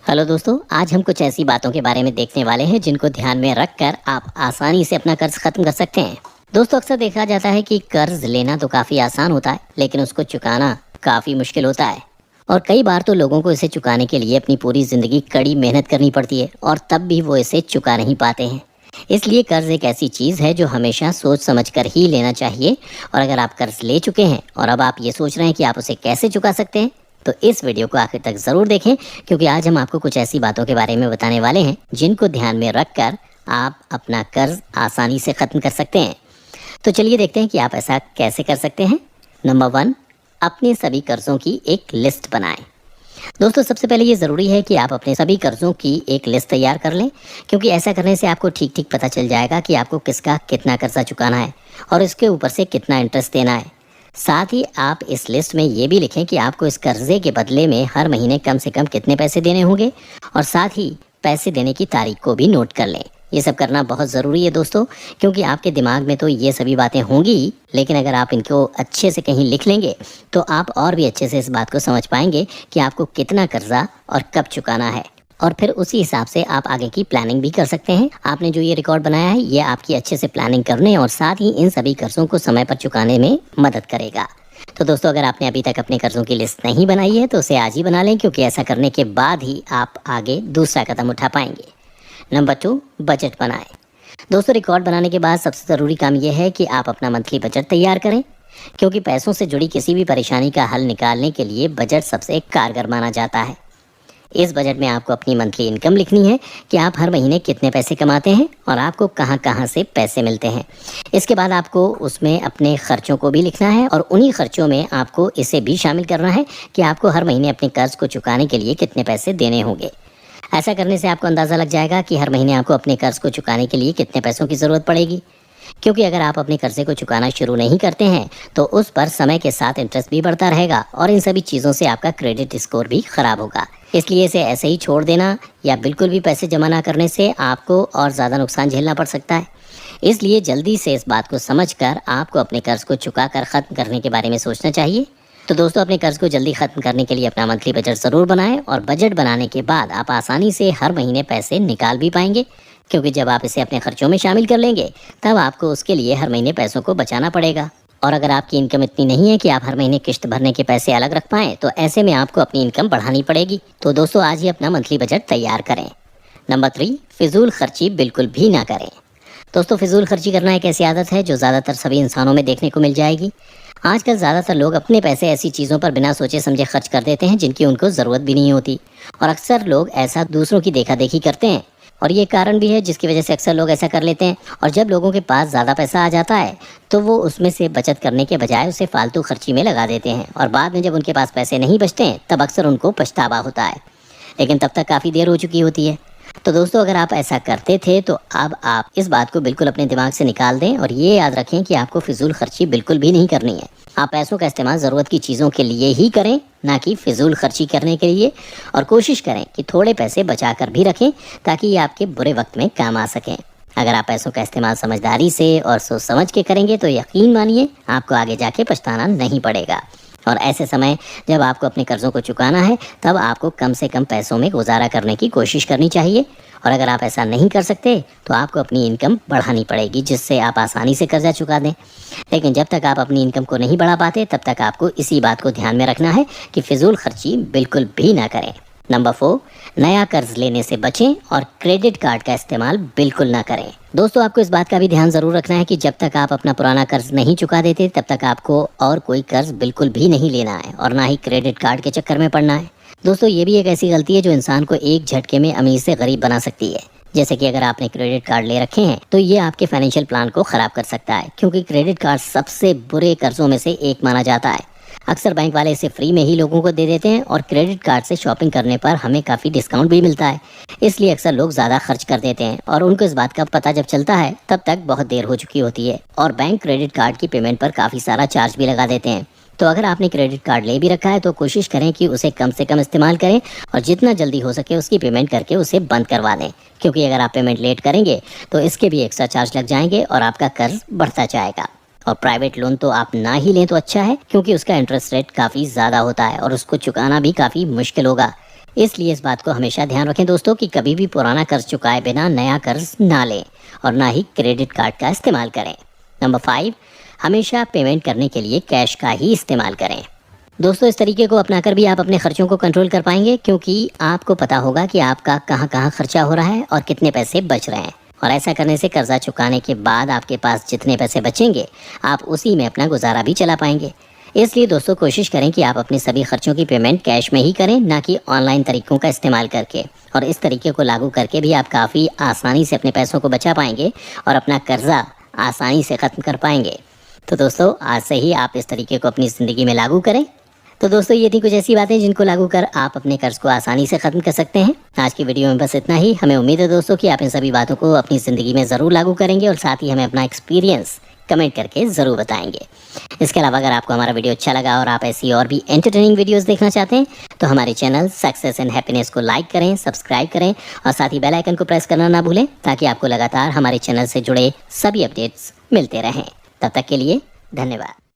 Hello दोस्तों, आज हम कुछ ऐसी बातों के बारे में देखने वाले हैं जिनको ध्यान में रखकर आप आसानी से अपना कर्ज खत्म कर सकते हैं। दोस्तों, अक्सर देखा जाता है कि कर्ज लेना तो काफ़ी आसान होता है, लेकिन उसको चुकाना काफ़ी मुश्किल होता है। और कई बार तो लोगों को इसे चुकाने के लिए अपनी पूरी ज़िंदगी कड़ी मेहनत करनी पड़ती है और तब भी वो इसे चुका नहीं पाते हैं। इसलिए कर्ज एक ऐसी चीज़ है जो हमेशा सोच समझ कर ही लेना चाहिए। और अगर आप कर्ज ले चुके हैं और अब आप ये सोच रहे हैं कि आप उसे कैसे चुका सकते हैं, तो इस वीडियो को आखिर तक ज़रूर देखें, क्योंकि आज हम आपको कुछ ऐसी बातों के बारे में बताने वाले हैं जिनको ध्यान में रखकर आप अपना कर्ज आसानी से ख़त्म कर सकते हैं। तो चलिए देखते हैं कि आप ऐसा कैसे कर सकते हैं। नंबर 1, अपने सभी कर्ज़ों की एक लिस्ट बनाएं। दोस्तों, सबसे पहले ये ज़रूरी है कि आप अपने सभी कर्ज़ों की एक लिस्ट तैयार कर लें, क्योंकि ऐसा करने से आपको ठीक ठीक पता चल जाएगा कि आपको किसका कितना कर्जा चुकाना है और इसके ऊपर से कितना इंटरेस्ट देना है। साथ ही आप इस लिस्ट में ये भी लिखें कि आपको इस कर्जे के बदले में हर महीने कम से कम कितने पैसे देने होंगे, और साथ ही पैसे देने की तारीख को भी नोट कर लें। ये सब करना बहुत ज़रूरी है दोस्तों, क्योंकि आपके दिमाग में तो ये सभी बातें होंगी ही, लेकिन अगर आप इनको अच्छे से कहीं लिख लेंगे तो आप और भी अच्छे से इस बात को समझ पाएंगे कि आपको कितना कर्जा और कब चुकाना है, और फिर उसी हिसाब से आप आगे की प्लानिंग भी कर सकते हैं। आपने जो ये रिकॉर्ड बनाया है, ये आपकी अच्छे से प्लानिंग करने और साथ ही इन सभी कर्जों को समय पर चुकाने में मदद करेगा। तो दोस्तों, अगर आपने अभी तक अपने कर्जों की लिस्ट नहीं बनाई है तो उसे आज ही बना लें, क्योंकि ऐसा करने के बाद ही आप आगे दूसरा कदम उठा पाएंगे। नंबर 2, बजट बनाएं। दोस्तों, रिकॉर्ड बनाने के बाद सबसे ज़रूरी काम यह है कि आप अपना मंथली बजट तैयार करें, क्योंकि पैसों से जुड़ी किसी भी परेशानी का हल निकालने के लिए बजट सबसे कारगर माना जाता है। इस बजट में आपको अपनी मंथली इनकम लिखनी है कि आप हर महीने कितने पैसे कमाते हैं और आपको कहां कहां से पैसे मिलते हैं। इसके बाद आपको उसमें अपने खर्चों को भी लिखना है, और उन्हीं खर्चों में आपको इसे भी शामिल करना है कि आपको हर महीने अपने कर्ज को चुकाने के लिए कितने पैसे देने होंगे। ऐसा करने से आपको अंदाज़ा लग जाएगा कि हर महीने आपको अपने कर्ज को चुकाने के लिए कितने पैसों की ज़रूरत पड़ेगी। क्योंकि अगर आप अपने कर्जे को चुकाना शुरू नहीं करते हैं तो उस पर समय के साथ इंटरेस्ट भी बढ़ता रहेगा, और इन सभी चीज़ों से आपका क्रेडिट स्कोर भी ख़राब होगा। इसलिए इसे ऐसे ही छोड़ देना या बिल्कुल भी पैसे जमा ना करने से आपको और ज़्यादा नुकसान झेलना पड़ सकता है। इसलिए जल्दी से इस बात को समझकर आपको अपने कर्ज को चुकाकर ख़त्म करने के बारे में सोचना चाहिए। तो दोस्तों, अपने कर्ज को जल्दी ख़त्म करने के लिए अपना मंथली बजट ज़रूर बनाएं, और बजट बनाने के बाद आप आसानी से हर महीने पैसे निकाल भी पाएंगे, क्योंकि जब आप इसे अपने खर्चों में शामिल कर लेंगे तब आपको उसके लिए हर महीने पैसों को बचाना पड़ेगा। और अगर आपकी इनकम इतनी नहीं है कि आप हर महीने किश्त भरने के पैसे अलग रख पाएँ, तो ऐसे में आपको अपनी इनकम बढ़ानी पड़ेगी। तो दोस्तों, आज ही अपना मंथली बजट तैयार करें। नंबर 3, फिजूल खर्ची बिल्कुल भी ना करें। दोस्तों, फिजूल खर्ची करना एक ऐसी आदत है जो ज़्यादातर सभी इंसानों में देखने को मिल जाएगी। आजकल ज़्यादातर लोग अपने पैसे ऐसी चीज़ों पर बिना सोचे समझे खर्च कर देते हैं जिनकी उनको ज़रूरत भी नहीं होती, और अक्सर लोग ऐसा दूसरों की देखा देखी करते हैं। और ये कारण भी है जिसकी वजह से अक्सर लोग ऐसा कर लेते हैं, और जब लोगों के पास ज़्यादा पैसा आ जाता है तो वो उसमें से बचत करने के बजाय उसे फालतू खर्ची में लगा देते हैं, और बाद में जब उनके पास पैसे नहीं बचते हैं तब अक्सर उनको पछतावा होता है, लेकिन तब तक काफ़ी देर हो चुकी होती है। तो दोस्तों, अगर आप ऐसा करते थे तो अब आप इस बात को बिल्कुल अपने दिमाग से निकाल दें, और ये याद रखें कि आपको फिजूल खर्ची बिल्कुल भी नहीं करनी है। आप पैसों का इस्तेमाल ज़रूरत की चीज़ों के लिए ही करें, ना कि फिजूल खर्ची करने के लिए। और कोशिश करें कि थोड़े पैसे बचा कर भी रखें, ताकि ये आपके बुरे वक्त में काम आ सकें। अगर आप पैसों का इस्तेमाल समझदारी से और सोच समझ के करेंगे तो यकीन मानिए आपको आगे जाके पछताना नहीं पड़ेगा। और ऐसे समय जब आपको अपने कर्ज़ों को चुकाना है, तब आपको कम से कम पैसों में गुजारा करने की कोशिश करनी चाहिए। और अगर आप ऐसा नहीं कर सकते तो आपको अपनी इनकम बढ़ानी पड़ेगी, जिससे आप आसानी से कर्जा चुका दें। लेकिन जब तक आप अपनी इनकम को नहीं बढ़ा पाते, तब तक आपको इसी बात को ध्यान में रखना है कि फिजूल खर्ची बिल्कुल भी ना करें। नंबर 4, नया कर्ज लेने से बचें और क्रेडिट कार्ड का इस्तेमाल बिल्कुल ना करें। दोस्तों, आपको इस बात का भी ध्यान ज़रूर रखना है कि जब तक आप अपना पुराना कर्ज नहीं चुका देते, तब तक आपको और कोई कर्ज बिल्कुल भी नहीं लेना है, और ना ही क्रेडिट कार्ड के चक्कर में पड़ना है। दोस्तों, ये भी एक ऐसी गलती है जो इंसान को एक झटके में अमीर से गरीब बना सकती है। जैसे कि अगर आपने क्रेडिट कार्ड ले रखे हैं तो ये आपके फाइनेंशियल प्लान को ख़राब कर सकता है, क्योंकि क्रेडिट कार्ड सबसे बुरे कर्जों में से एक माना जाता है। अक्सर बैंक वाले इसे फ्री में ही लोगों को दे देते हैं, और क्रेडिट कार्ड से शॉपिंग करने पर हमें काफ़ी डिस्काउंट भी मिलता है। इसलिए अक्सर लोग ज़्यादा खर्च कर देते हैं, और उनको इस बात का पता जब चलता है तब तक बहुत देर हो चुकी होती है, और बैंक क्रेडिट कार्ड की पेमेंट पर काफ़ी सारा चार्ज भी लगा देते हैं। तो अगर आपने क्रेडिट कार्ड ले भी रखा है तो कोशिश करें कि उसे कम से कम इस्तेमाल करें, और जितना जल्दी हो सके उसकी पेमेंट करके उसे बंद करवा दें, क्योंकि अगर आप पेमेंट लेट करेंगे तो इसके भी एक्स्ट्रा चार्ज लग जाएंगे और आपका कर्ज बढ़ता जाएगा। और प्राइवेट लोन तो आप ना ही लें तो अच्छा है, क्योंकि उसका इंटरेस्ट रेट काफ़ी ज़्यादा होता है और उसको चुकाना भी काफ़ी मुश्किल होगा। इसलिए इस बात को हमेशा ध्यान रखें दोस्तों कि कभी भी पुराना कर्ज चुकाए बिना नया कर्ज ना लें और ना ही क्रेडिट कार्ड का इस्तेमाल करें। नंबर 5, हमेशा पेमेंट करने के लिए कैश का ही इस्तेमाल करें। दोस्तों, इस तरीके को अपनाकर भी आप अपने खर्चों को कंट्रोल कर पाएंगे, क्योंकि आपको पता होगा कि आपका कहाँ कहाँ खर्चा हो रहा है और कितने पैसे बच रहे हैं। और ऐसा करने से कर्जा चुकाने के बाद आपके पास जितने पैसे बचेंगे आप उसी में अपना गुजारा भी चला पाएंगे। इसलिए दोस्तों, कोशिश करें कि आप अपने सभी खर्चों की पेमेंट कैश में ही करें, ना कि ऑनलाइन तरीकों का इस्तेमाल करके। और इस तरीके को लागू करके भी आप काफ़ी आसानी से अपने पैसों को बचा पाएंगे और अपना कर्जा आसानी से ख़त्म कर पाएंगे। तो दोस्तों, आज से ही आप इस तरीके को अपनी ज़िंदगी में लागू करें। तो दोस्तों, ये थी कुछ ऐसी बातें जिनको लागू कर आप अपने कर्ज को आसानी से ख़त्म कर सकते हैं। आज की वीडियो में बस इतना ही। हमें उम्मीद है दोस्तों कि आप इन सभी बातों को अपनी ज़िंदगी में ज़रूर लागू करेंगे और साथ ही हमें अपना एक्सपीरियंस कमेंट करके ज़रूर बताएंगे। इसके अलावा अगर आपको हमारा वीडियो अच्छा लगा और आप ऐसी और भी एंटरटेनिंग वीडियोस देखना चाहते हैं तो हमारे चैनल सक्सेस एंड हैप्पीनेस को लाइक करें, सब्सक्राइब करें और साथ ही बेल आइकन को प्रेस करना ना भूलें, ताकि आपको लगातार हमारे चैनल से जुड़े सभी अपडेट्स मिलते रहें। तब तक के लिए धन्यवाद।